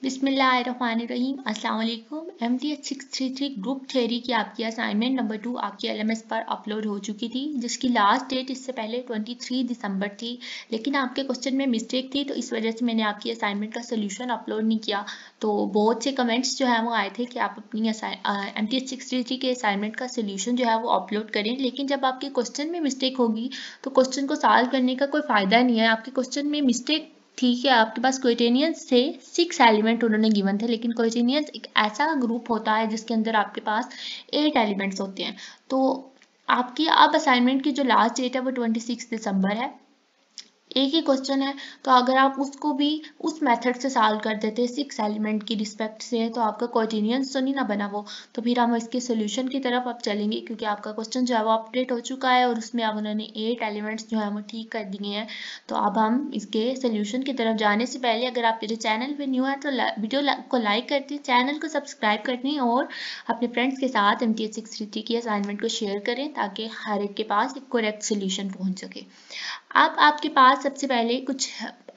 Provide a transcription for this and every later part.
बिस्मिल्लाहिर्रहमानिर्रहीम। अस्सलाम वालेकुम। MTH 633 ग्रुप थ्योरी की आपकी असाइनमेंट नंबर 2 आपकी LMS पर अपलोड हो चुकी थी, जिसकी लास्ट डेट इससे पहले 23 दिसंबर थी, लेकिन आपके क्वेश्चन में मिस्टेक थी, तो इस वजह से मैंने आपकी असाइनमेंट का सोल्यूशन अपलोड नहीं किया। तो बहुत से कमेंट्स जो है वो आए थे कि आप अपनी MTH 633 के असाइनमेंट का सोल्यूशन जो है वो अपलोड करें, लेकिन जब आपके क्वेश्चन में मिस्टेक होगी तो क्वेश्चन को सॉल्व करने का कोई फ़ायदा नहीं है। आपके क्वेश्चन में मिस्टेक ठीक है, आपके पास क्वोटिनियंस थे 6 एलिमेंट उन्होंने गिवन थे, लेकिन क्वोटिनियंस एक ऐसा ग्रुप होता है जिसके अंदर आपके पास 8 एलिमेंट्स होते हैं। तो आपकी अब असाइनमेंट की जो लास्ट डेट है वो 26 दिसंबर है। एक ही क्वेश्चन है, तो अगर आप उसको भी उस मेथड से सॉल्व कर देते 6 एलिमेंट की रिस्पेक्ट से, तो आपका क्वोटिनियंस तो नहीं ना बना वो। तो फिर हम इसके सोल्यूशन की तरफ अब चलेंगे, क्योंकि आपका क्वेश्चन जो है वो अपडेट हो चुका है और उसमें अब उन्होंने 8 एलिमेंट्स जो है वो ठीक कर दिए हैं। तो अब हम इसके सोल्यूशन की तरफ जाने से पहले अगर आप मेरे चैनल पर न्यू है तो वीडियो को लाइक कर दें, चैनल को सब्सक्राइब कर दें और अपने फ्रेंड्स के साथ MTH 633 की असाइनमेंट को शेयर करें, ताकि हर एक के पास एक करेक्ट सोल्यूशन पहुंच सके। अब आपके पास सबसे पहले कुछ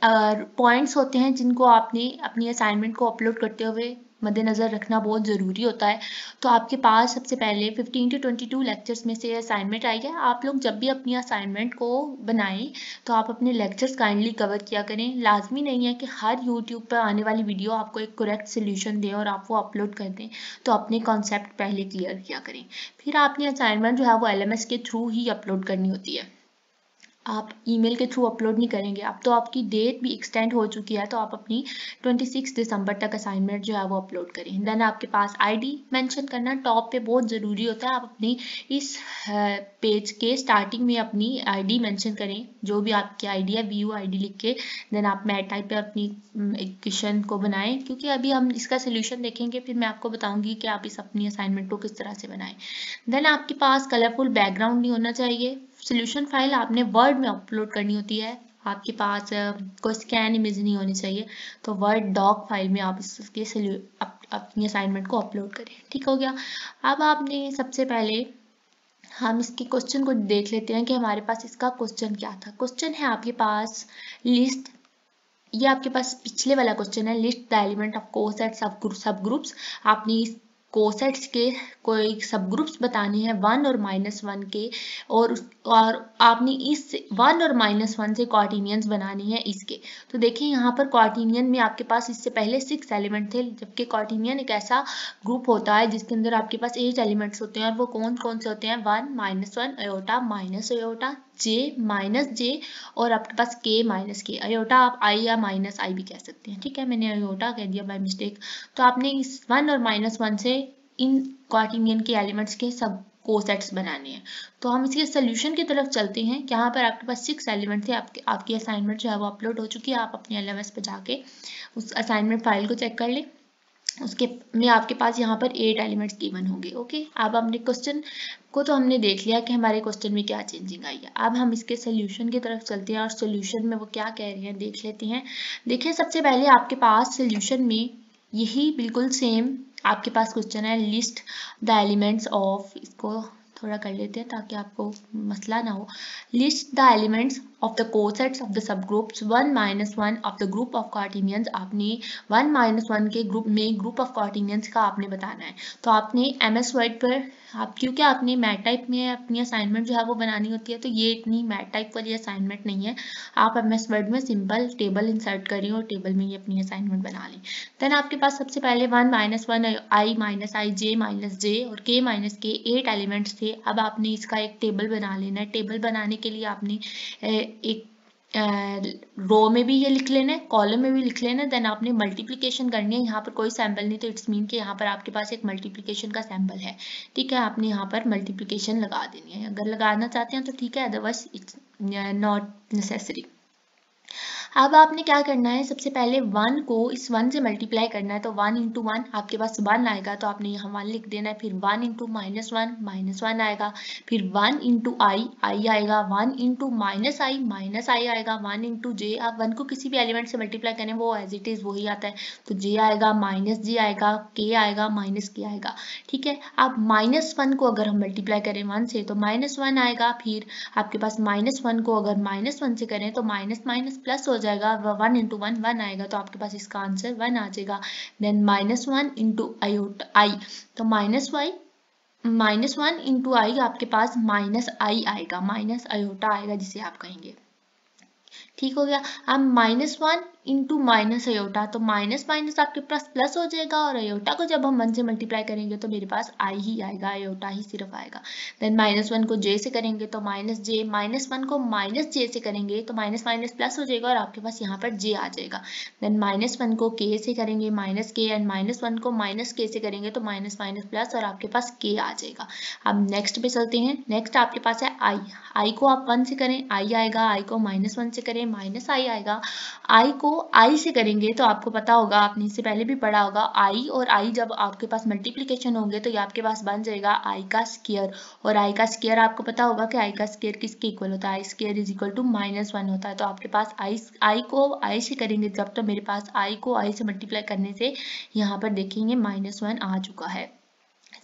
पॉइंट्स होते हैं जिनको आपने अपनी असाइनमेंट को अपलोड करते हुए मद्देनज़र रखना बहुत ज़रूरी होता है। तो आपके पास सबसे पहले 15 to 22 लेक्चर्स में से असाइनमेंट आई है। आप लोग जब भी अपनी असाइनमेंट को बनाएं तो आप अपने लेक्चर्स काइंडली कवर किया करें। लाजमी नहीं है कि हर यूट्यूब पर आने वाली वीडियो आपको एक करेक्ट सोल्यूशन दें और आप वो अपलोड कर दें। तो अपने कॉन्सेप्ट पहले क्लियर किया करें। फिर आपने असाइनमेंट जो है वो LMS के थ्रू ही अपलोड करनी होती है, आप ईमेल के थ्रू अपलोड नहीं करेंगे। अब तो आपकी डेट भी एक्सटेंड हो चुकी है, तो आप अपनी 26 दिसंबर तक असाइनमेंट जो है वो अपलोड करें। देन आपके पास आईडी मेंशन करना टॉप पे बहुत ज़रूरी होता है। आप अपनी इस पेज के स्टार्टिंग में अपनी आईडी मेंशन करें, जो भी आपकी आईडी है व्यू आईडी लिख के। देन आप मैट टाइप पे अपनी क्वेश्चन को बनाएं, क्योंकि अभी हम इसका सोल्यूशन देखेंगे, फिर मैं आपको बताऊंगी कि आप इस अपनी असाइनमेंट को किस तरह से बनाएं। देन आपके पास कलरफुल बैकग्राउंड नहीं होना चाहिए। सोल्यूशन फाइल आपने वर्ड में अपलोड करनी होती है। आपके पास कोई स्कैन इमेज नहीं होनी चाहिए, तो वर्ड डॉक फाइल में आप इसके अपनी असाइनमेंट को अपलोड करें। ठीक हो गया। अब आपने सबसे पहले हम इसके क्वेश्चन को देख लेते हैं कि हमारे पास इसका क्वेश्चन क्या था। क्वेश्चन है आपके पास लिस्ट, ये आपके पास पिछले वाला क्वेश्चन है, list the element of coset सब ग्रुप्स। आपने इस कोसेट्स के कोई सब ग्रुप्स बताने हैं 1 और -1 के, और आपने इस 1 और -1 से क्वार्टिनियंस बनाने हैं इसके। तो देखिए यहाँ पर क्वार्टिनियन में आपके पास इससे पहले 6 एलिमेंट थे, जबकि क्वार्टिनियन एक ऐसा ग्रुप होता है जिसके अंदर आपके पास 8 एलिमेंट्स होते हैं, और वो कौन कौन से होते हैं 1 -1 अयोटा माइनस अयोटा जे माइनस जे और आपके पास के माइनस के। अयोटा आप आई या माइनस आई भी कह सकते हैं। ठीक है, मैंने अयोटा कह दिया बाय मिस्टेक। तो आपने इस 1 और -1 से इन क्वार्टिनियन के एलिमेंट्स के सब कोसेट्स बनाने हैं। तो हम इसके सोल्यूशन की तरफ चलते हैं। यहाँ पर आपके पास 6 एलिमेंट थे। आपकी असाइनमेंट जो है वो अपलोड हो चुकी है। आप अपने LMS पे जाके उस असाइनमेंट फाइल को चेक कर लें। उसके में आपके पास यहाँ पर 8 एलिमेंट्स गिवन होंगे। ओके, अब हमने क्वेश्चन को तो हमने देख लिया कि हमारे क्वेश्चन में क्या चेंजिंग आई है। अब हम इसके सोल्यूशन की तरफ चलते हैं और सोल्यूशन में वो क्या कह रहे हैं देख लेते हैं। देखिए, सबसे पहले आपके पास सोल्यूशन में यही बिल्कुल सेम आपके पास क्वेश्चन है, लिस्ट द एलिमेंट्स ऑफ, इसको थोड़ा कर लेते हैं ताकि आपको मसला ना हो। List the elements of the cosets of the subgroups 1 - 1 of the group of quaternions। आपने 1 - 1 के ग्रुप में ग्रुप ऑफ क्वार्टिनियंस का आपने बताना है। तो आपने MS वर्ड पर आप, क्योंकि आपने मैट टाइप में अपनी असाइनमेंट जो है वो बनानी होती है, तो ये इतनी मैट टाइप वाली असाइनमेंट नहीं है। आप MS वर्ड में सिंपल टेबल इंसर्ट करें और टेबल में ही अपनी असाइनमेंट बना लें। देन आपके पास सबसे पहले 1 - 1 I - I J - J और K - K 8 एलिमेंट्स थे। अब आपने इसका एक टेबल बना लेना है। टेबल बनाने के लिए आपने एक रो में भी ये लिख लेना है, कॉलम में भी लिख लेना है। देन आपने मल्टीप्लिकेशन करनी है। यहाँ पर कोई सैम्पल नहीं, तो इट्स मीन कि यहाँ पर आपके पास एक मल्टीप्लिकेशन का सैम्पल है। ठीक है, आपने यहाँ पर मल्टीप्लिकेशन लगा देनी है। अगर लगाना चाहते हैं तो ठीक है, अदरवाइज इट्स नॉट नेसेसरी। अब आपने क्या करना है, सबसे पहले 1 को इस 1 से मल्टीप्लाई करना है। तो 1 × 1 आपके पास 1 आएगा, तो आपने यहाँ 1 लिख देना है। फिर 1 × -1 आएगा। फिर 1 × I आएगा। 1 × -I आएगा। 1 × J, आप 1 को किसी भी एलिमेंट से मल्टीप्लाई करें वो एज इट इज़ वही आता है। तो J आएगा, -J आएगा, K आएगा, -K आएगा। ठीक है, अब -1 को अगर हम मल्टीप्लाई करें 1 से तो -1 आएगा। फिर आपके पास -1 को अगर -1 से करें तो माइनस माइनस प्लस हो जाएगा, 1 इंटू 1 1 आएगा, तो आपके पास इसका आंसर 1 आ जाएगा। देन -1 इंटू आई, तो -1 इंटू आई आपके पास -i आएगा, माइनस आयोटा आएगा जिसे आप कहेंगे। ठीक हो गया। अब -1 इंटू माइनस अयोटा, तो माइनस माइनस आपके पास प्लस हो जाएगा, और अयोटा को जब हम 1 से मल्टीप्लाई करेंगे तो मेरे पास आई ही आएगा, अयोटा ही सिर्फ आएगा। देन -1 को j से करेंगे तो -j, -1 को -j से करेंगे तो माइनस माइनस प्लस हो जाएगा, और आपके पास यहाँ पर j आ जाएगा। देन -1 को k से करेंगे -k, एंड -1 को -k से करेंगे तो माइनस माइनस प्लस, और आपके पास k आ जाएगा। अब नेक्स्ट पे चलते हैं। नेक्स्ट आपके पास है i को आप 1 से करें i आएगा, i को -1 से करें -i आएगा, i को i से करेंगे तो आपको पता होगा, आपने इससे पहले भी पढ़ा होगा, i और i जब आपके पास मल्टीप्लिकेशन होंगे तो ये आपके पास बन जाएगा i का स्क्वायर, और i का स्क्वायर आपको पता होगा कि i का स्क्वायर किसके इक्वल होता है, i square is equal to -1 होता है। तो आपके पास i को i से करेंगे जब, तो मेरे पास i को i से मल्टीप्लाई करने से यहाँ पर देखेंगे -1 आ चुका है।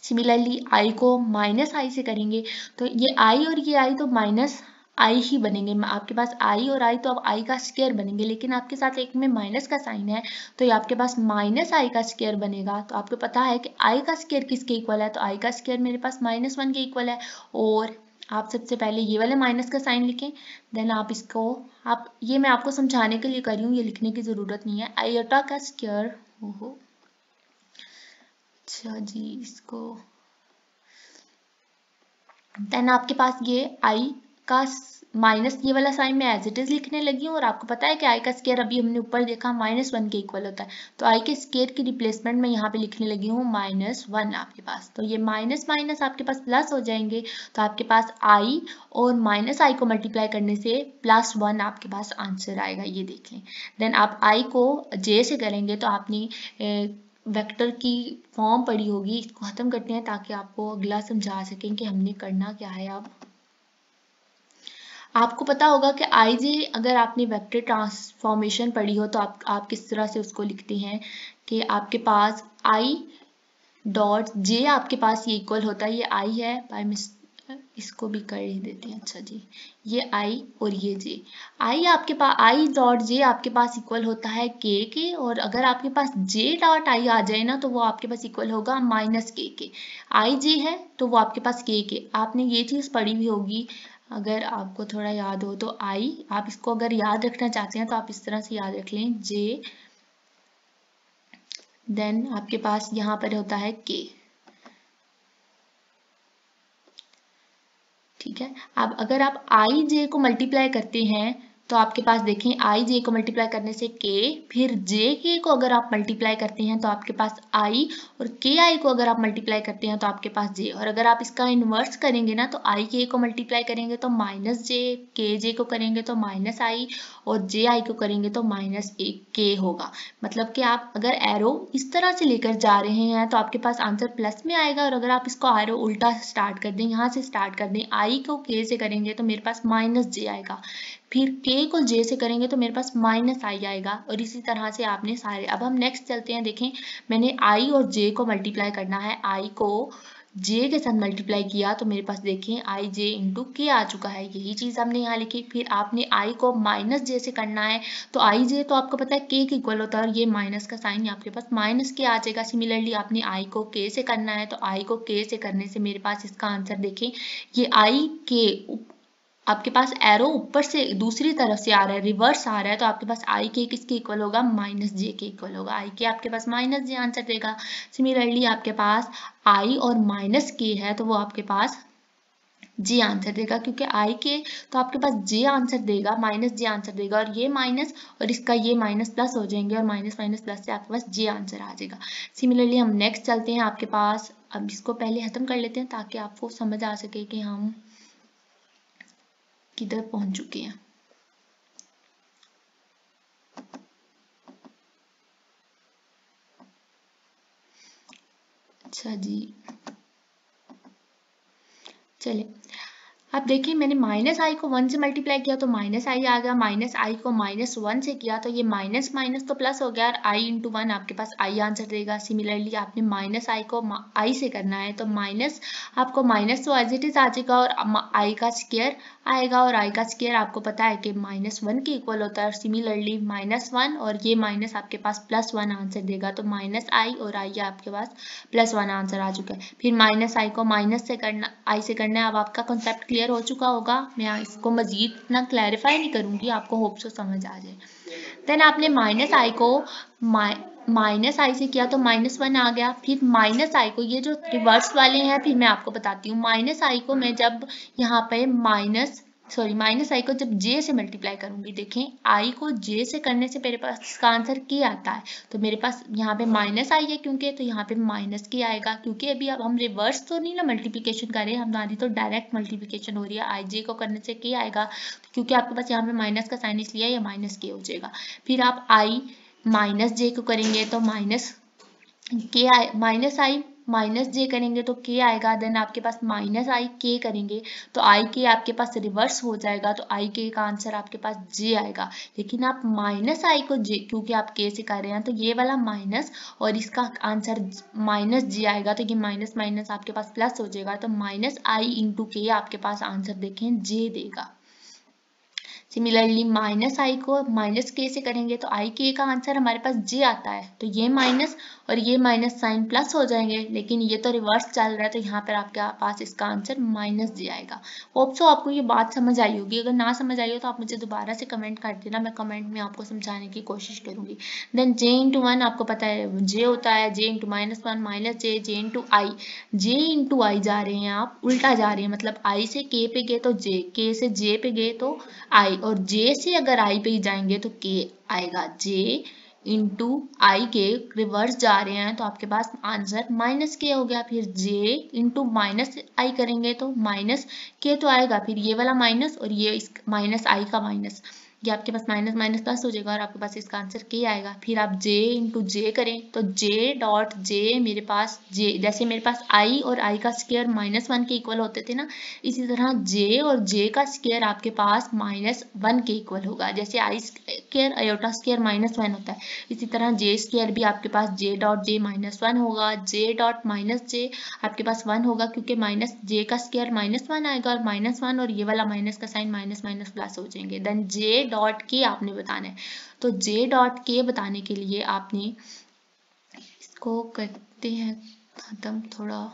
सिमिलरली i को -i से करेंगे तो ये i और ये i तो माइनस आई ही बनेंगे, आपके पास i और i तो अब i का स्क्वायर बनेंगे, लेकिन आपके साथ एक में माइनस का साइन है तो ये आपके पास -i का स्क्वायर बनेगा। तो आपको पता है कि i का स्क्वायर किसके इक्वल है, तो i का स्क्वायर मेरे पास -1 के इक्वल है। और आप सबसे पहले ये वाले माइनस का साइन लिखें, देन आप इसको, आप ये मैं आपको समझाने के लिए कर रही हूँ, ये लिखने की जरूरत नहीं है। आयोटा का स्क्वायर, हो अच्छा जी, इसको देन आपके पास ये i का माइनस ये वाला साइन मैं एज इट इज लिखने लगी हूँ, और आपको पता है कि i का स्क्वायर अभी हमने ऊपर देखा -1 के इक्वल होता है, तो i के स्क्वायर की रिप्लेसमेंट में यहाँ पे लिखने लगी हूँ -1 आपके पास, तो ये माइनस माइनस आपके पास प्लस हो जाएंगे, तो आपके पास i और -i को मल्टीप्लाई करने से +1 आपके पास आंसर आएगा, ये देख लें। देन आप i को j से करेंगे तो आपने वेक्टर की फॉर्म पढ़ी होगी, इसको खत्म करते हैं ताकि आपको अगला समझा सकें कि हमने करना क्या है। अब आपको पता होगा कि आई जे, अगर आपने वेक्टर ट्रांसफॉर्मेशन पढ़ी हो तो आप किस तरह से उसको लिखते हैं कि आपके पास आई डॉट जे आपके पास ये इक्वल होता है, ये आई है बाय मिस, इसको भी कर ही देते हैं। अच्छा जी, ये आई और ये जे, आई आपके पास आई डॉट जे आपके पास इक्वल होता है के, और अगर आपके पास जे डॉट आई आ जाए ना तो वो आपके पास इक्वल होगा -के। आई जे है तो वो आपके पास के, आपने ये चीज़ पढ़ी हुई होगी, अगर आपको थोड़ा याद हो तो आई, आप इसको अगर याद रखना चाहते हैं तो आप इस तरह से याद रख लें, जे देन आपके पास यहाँ पर होता है के। ठीक है, अब अगर आप आई जे को मल्टीप्लाई करते हैं तो आपके पास देखें आई जे को मल्टीप्लाई करने से के, फिर जे के को अगर आप मल्टीप्लाई करते हैं तो आपके पास आई, और के आई को अगर आप मल्टीप्लाई करते हैं तो आपके पास जे, और अगर आप इसका इन्वर्स करेंगे ना तो आई के को मल्टीप्लाई करेंगे तो -j, के जे को करेंगे तो -i, और जे आई को करेंगे तो -के होगा। मतलब कि आप अगर एरो इस तरह से लेकर जा रहे हैं तो आपके पास आंसर प्लस में आएगा, और अगर आप इसको एरो उल्टा स्टार्ट कर दें, यहाँ से स्टार्ट कर दें, आई को के से करेंगे तो मेरे पास -j आएगा, फिर k को j से करेंगे तो मेरे पास -i आएगा, और इसी तरह से आपने सारे। अब हम नेक्स्ट चलते हैं, देखें मैंने i और j को मल्टीप्लाई करना है, i को j के साथ मल्टीप्लाई किया तो मेरे पास देखें i j इंटू के आ चुका है, यही चीज़ हमने यहाँ लिखी। फिर आपने i को -j से करना है तो i j तो आपको पता है k के इक्वल होता है, और ये माइनस का साइन आपके पास -k आ जाएगा। सिमिलरली आपने i को k से करना है तो i को k से करने से मेरे पास इसका आंसर देखें, ये i k आपके पास एरो ऊपर से दूसरी तरफ से आ रहा है, रिवर्स आ रहा है, तो आपके पास आई के किसके इक्वल होगा, -j के इक्वल होगा, आई के आपके पास -j आंसर देगा। सिमिलरली आपके पास आई और -k है तो वो आपके पास j आंसर देगा, क्योंकि आई के तो आपके पास j आंसर देगा, -j आंसर देगा, और ये माइनस और इसका ये माइनस प्लस हो जाएंगे, और माइनस माइनस प्लस से आपके पास j आंसर आ जाएगा। सिमिलरली हम नेक्स्ट चलते हैं आपके पास, अब इसको पहले खत्म कर लेते हैं ताकि आपको समझ आ सके कि हम किधर पहुंच चुके हैं। अच्छा जी, चलिए अब देखिए मैंने माइनस आई को 1 से मल्टीप्लाई किया तो माइनस आई आ गया, माइनस आई को -1 से किया तो ये माइनस माइनस तो प्लस हो गया और आई इंटू 1 आपके पास आई आंसर देगा। सिमिलरली आपने माइनस आई को आई से करना है तो माइनस आपको माइनस तो एज इट इज आ जाएगा और आई का स्क्वायर आएगा और आई का स्क्वायर आपको पता है कि -1 के इक्वल होता है। सिमिलरली -1 और ये माइनस आपके पास +1 आंसर देगा तो माइनस आई और आई आपके पास +1 आंसर आ चुका है। फिर माइनस आई को माइनस से करना आई से करना है। अब आपका कॉन्सेप्ट क्लियर हो चुका होगा, मैं इसको मजीद इतना क्लैरिफाई नहीं करूंगी, आपको होप सो समझ आ जाए। देन आपने माइनस आई को माइनस आई से किया तो -1 आ गया। फिर माइनस आई को ये जो रिवर्स वाले हैं फिर मैं आपको बताती हूँ। माइनस आई को मैं जब यहाँ पे माइनस आई को जब जे से मल्टीप्लाई करूंगी, देखें आई को जे से करने से मेरे पास इसका आंसर के आता है तो मेरे पास यहाँ पे माइनस आई है क्योंकि, तो यहाँ पे माइनस के आएगा क्योंकि अभी अब हम रिवर्स तो नहीं ना मल्टीप्लिकेशन कर रहे हैं, हमारी तो डायरेक्ट मल्टीप्लिकेशन हो रही है। आई जे को करने से के आएगा क्योंकि आपके पास यहाँ पे माइनस का साइन इसलिए या माइनस के हो जाएगा। फिर आप आई माइनस जे को करेंगे तो माइनस आई माइनस जे करेंगे तो के आएगा। देन आपके पास माइनस आई के करेंगे तो आई के आपके पास रिवर्स हो जाएगा तो आई के का आंसर आपके पास जे आएगा। लेकिन आप माइनस आई को जे क्योंकि आप के से कर रहे हैं तो ये वाला माइनस और इसका आंसर माइनस जे आएगा तो ये माइनस माइनस आपके पास प्लस हो जाएगा तो माइनस आई इंटू के आपके पास आंसर देखें जे देगा। सिमिलरली माइनस आई को माइनस के से करेंगे तो आई के का आंसर हमारे पास जे आता है तो ये माइनस और ये माइनस साइन प्लस हो जाएंगे, लेकिन ये तो रिवर्स चल रहा है तो यहाँ पर आपके पास इसका आंसर माइनस जे आएगा। होप सो आपको ये बात समझ आई होगी, अगर ना समझ आई हो तो आप मुझे दोबारा से कमेंट कर देना, मैं कमेंट में आपको समझाने की कोशिश करूंगी। देन जे इंटू 1 आपको पता है जे होता है, J into -1 minus J into आई, जे इंटू आई जा रहे हैं आप उल्टा जा रहे हैं, मतलब आई से के पे गए तो जे, के से जे पे गए तो आई और जे से अगर आई पे जाएंगे तो के आएगा। जे इंटू आई के रिवर्स जा रहे हैं तो आपके पास आंसर माइनस के हो गया। फिर जे इंटू माइनस आई करेंगे तो माइनस के तो आएगा, फिर ये वाला माइनस और ये इस माइनस आई का माइनस, ये आपके पास माइनस माइनस प्लस हो जाएगा और आपके पास इसका आंसर के आएगा। फिर आप जे इंटू जे करें तो जे डॉट जे मेरे पास जे, जैसे मेरे पास आई और आई का स्क्वायर -1 के इक्वल होते थे ना, इसी तरह जे और जे का स्क्वायर आपके पास -1 के इक्वल होगा। जैसे आई स्क्वायर आयोटा स्क्वायर -1 होता है, इसी तरह जे स्क्वायर भी आपके पास जे डॉट जे -1 होगा, जे डॉट माइनस जे आपके पास 1 होगा क्योंकि माइनस जे का स्क्वायर -1 आएगा और -1 और ये वाला माइनस का साइन माइनस माइनस प्लस हो जाएंगे। देन जे डॉट के आपने बताना है तो जे डॉट के बताने के लिए आपने इसको करते हैं खत्म थोड़ा।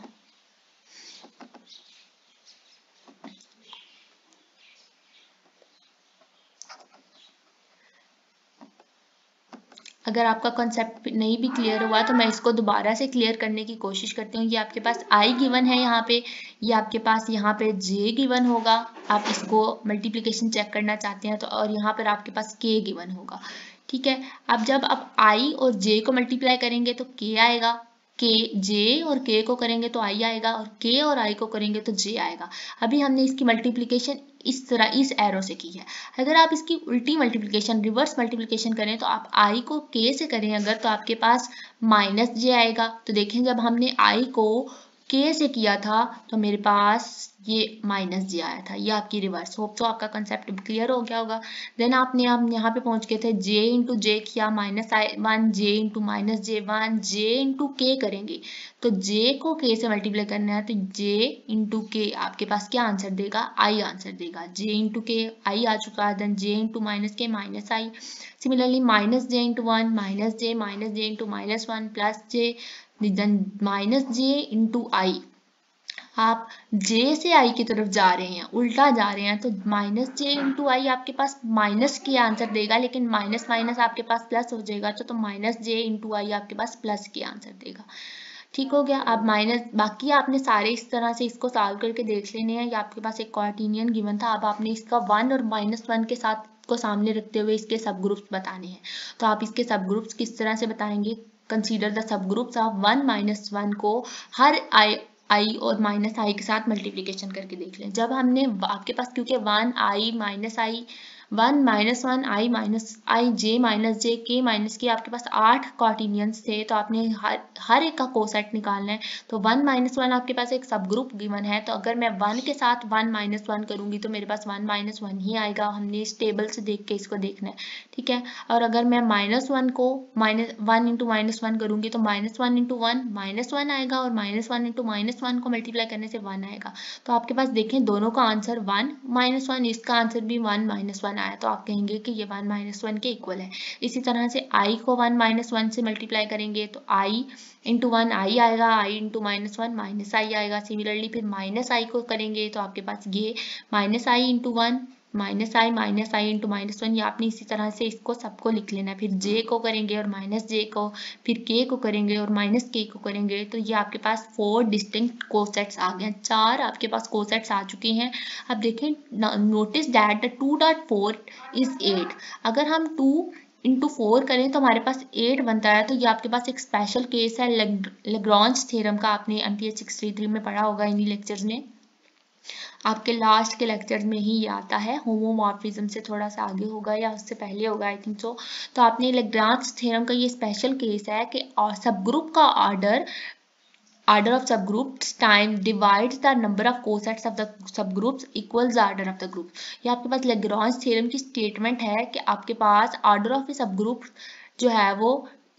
अगर आपका कॉन्सेप्ट नहीं भी क्लियर हुआ तो मैं इसको दोबारा से क्लियर करने की कोशिश करती हूँ। ये आपके पास आई गिवन है यहाँ पे, ये आपके पास यहाँ पे जे गिवन होगा, आप इसको मल्टीप्लिकेशन चेक करना चाहते हैं तो, और यहाँ पर आपके पास के गिवन होगा। ठीक है, अब जब आप आई और जे को मल्टीप्लाई करेंगे तो के आएगा, के जे और के को करेंगे तो आई आएगा और के और आई को करेंगे तो जे आएगा। अभी हमने इसकी मल्टीप्लिकेशन इस तरह इस एरो से की है। अगर आप इसकी उल्टी मल्टीप्लिकेशन रिवर्स मल्टीप्लिकेशन करें तो आप आई को के से करें अगर तो आपके पास माइनस जे आएगा। तो देखें जब हमने आई को के से किया था तो मेरे पास ये माइनस जे आया था, ये आपकी रिवर्स। होप तो आपका कंसेप्ट क्लियर हो गया होगा। देन आपने हम यहाँ पे पहुंच गए थे, जे इंटू जे किया -1 J into -j1 J into के करेंगे तो जे को के से मल्टीप्लाई करना है तो जे इंटू के आपके पास क्या आंसर देगा, आई आंसर देगा। जे इंटू के आई आ चुका है, देन जे इंटू माइनस के माइनस आई। Similarly minus J into 1 minus J into -1 plus जे, देन माइनस जे इंटू आई। आप जे से आई की तरफ जा रहे हैं उल्टा जा रहे हैं तो माइनस जे इंटू आई आपके पास माइनस के आंसर देगा, लेकिन माइनस माइनस आपके पास प्लस हो जाएगा तो माइनस जे इंटू आई आपके पास प्लस के आंसर देगा। ठीक हो गया। अब माइनस बाकी आपने सारे इस तरह से इसको सॉल्व करके देख लेने हैं। ये आपके पास एक क्वार्टिनियन गिवन था, अब आपने इसका 1 और -1 के साथ को सामने रखते हुए इसके सब ग्रुप्स बताने हैं। तो आप इसके सब ग्रुप्स किस तरह से बताएंगे, consider the sub groups of 1 -1 को हर आई और -i के साथ मल्टीप्लिकेशन करके देख लें। जब हमने आपके पास क्योंकि 1i 1 माइनस 1 आई माइनस आई जे माइनस जे के माइनस के, आपके पास 8 क्वार्टिनियंस थे, तो आपने हर एक का कोसेट निकालना है। तो 1 माइनस 1 आपके पास एक सब ग्रुप गिवन है, तो अगर मैं 1 के साथ 1 माइनस 1 करूंगी तो मेरे पास 1 माइनस 1 ही आएगा। हमने इस टेबल से देख के इसको देखना है, ठीक है। और अगर मैं माइनस 1 को माइनस 1 इंटू माइनस 1 करूंगी तो माइनस 1 इंटू 1 माइनस 1 आएगा, और माइनस 1 इंटू माइनस 1 को मल्टीप्लाई करने से 1 आएगा। तो आपके पास देखें दोनों का आंसर 1 माइनस 1, इसका आंसर भी 1 माइनस 1 आया, तो आप कहेंगे कि ये 1 माइनस 1 के इक्वल है। इसी तरह से i को 1 माइनस 1 से मल्टीप्लाई करेंगे तो i इंटू 1 आई आएगा, i इंटू माइनस 1 माइनस आई आएगा। सिमिलरली फिर माइनस आई को करेंगे तो आपके पास ये माइनस आई इंटू 1 माइनस आई इंटू माइनस 1, ये आपने इसी तरह से इसको सबको लिख लेना है। फिर j को करेंगे और माइनस j को, फिर k को करेंगे और माइनस k को करेंगे, तो ये आपके पास 4 डिस्टिंक्ट कोसेट्स आ गए, 4 आपके पास कोसेट्स आ चुके हैं। अब देखें, नोटिस दैट द 2.4 इज 8। अगर हम 2 इंटू 4 करें तो हमारे पास 8 बनता है। तो ये आपके पास एक स्पेशल केस है लेग्रांज थ्योरम का, आपने MTH 633 में पढ़ा होगा इन्हीं लेक्चर्स में, आपके लास्ट के लेक्चर में ही ये आता है। होमोमॉर्फिज्म से थोड़ा सा आगे होगा या उससे पहले होगा, आई थिंक सो। तो आपने लेग्रांज थ्योरम का ये स्पेशल केस है कि सब ग्रुप का order of subgroups time divides the number of cosets of the subgroups equals the order of the group। ये आपके पास लेग्रांज थ्योरम की स्टेटमेंट है कि आपके पास ऑर्डर ऑफ ए सबग्रुप जो है वो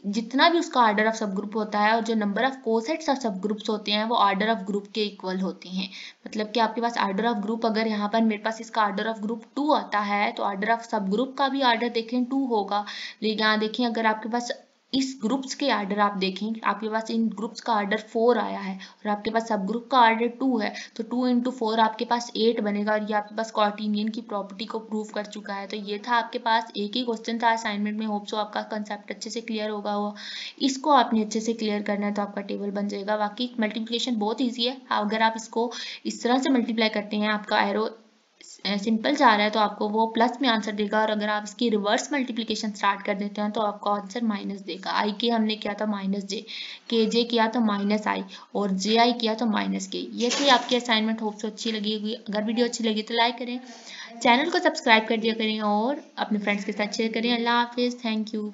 जितना भी उसका ऑर्डर ऑफ सब ग्रुप होता है, और जो नंबर ऑफ कोसेट्स ऑफ सब ग्रुप्स होते हैं वो ऑर्डर ऑफ ग्रुप के इक्वल होते हैं। मतलब कि आपके पास ऑर्डर ऑफ ग्रुप, अगर यहाँ पर मेरे पास इसका ऑर्डर ऑफ ग्रुप 2 आता है तो ऑर्डर ऑफ सब ग्रुप का भी ऑर्डर देखें 2 होगा। लेकिन यहाँ देखें अगर आपके पास इस ग्रुप्स के आर्डर आप देखें, आपके पास इन ग्रुप्स का आर्डर 4 आया है और आपके पास सब ग्रुप का आर्डर 2 है, तो 2 इंटू 4 आपके पास 8 बनेगा, और ये आपके पास क्वार्टिनियन की प्रॉपर्टी को प्रूव कर चुका है। तो ये था आपके पास एक ही क्वेश्चन था असाइनमेंट में, होप सो आपका कंसेप्ट अच्छे से क्लियर होगा। वो इसको आपने अच्छे से क्लियर करना है तो आपका टेबल बन जाएगा। बाकी मल्टीप्लिकेशन बहुत ईजी है, अगर आप इसको इस तरह से मल्टीप्लाई करते हैं, आपका एरो सिंपल जा रहा है तो आपको वो प्लस में आंसर देगा, और अगर आप इसकी रिवर्स मल्टीप्लिकेशन स्टार्ट कर देते हैं तो आपको आंसर माइनस देगा। आई के हमने किया था माइनस जे, के जे किया तो माइनस आई, और जे आई किया तो माइनस के। ये थी आपकी असाइनमेंट, होप सो अच्छी लगी होगी। अगर वीडियो अच्छी लगी तो लाइक करें, चैनल को सब्सक्राइब कर दिया करें और अपने फ्रेंड्स के साथ शेयर करें। अल्लाह हाफिज़, थैंक यू।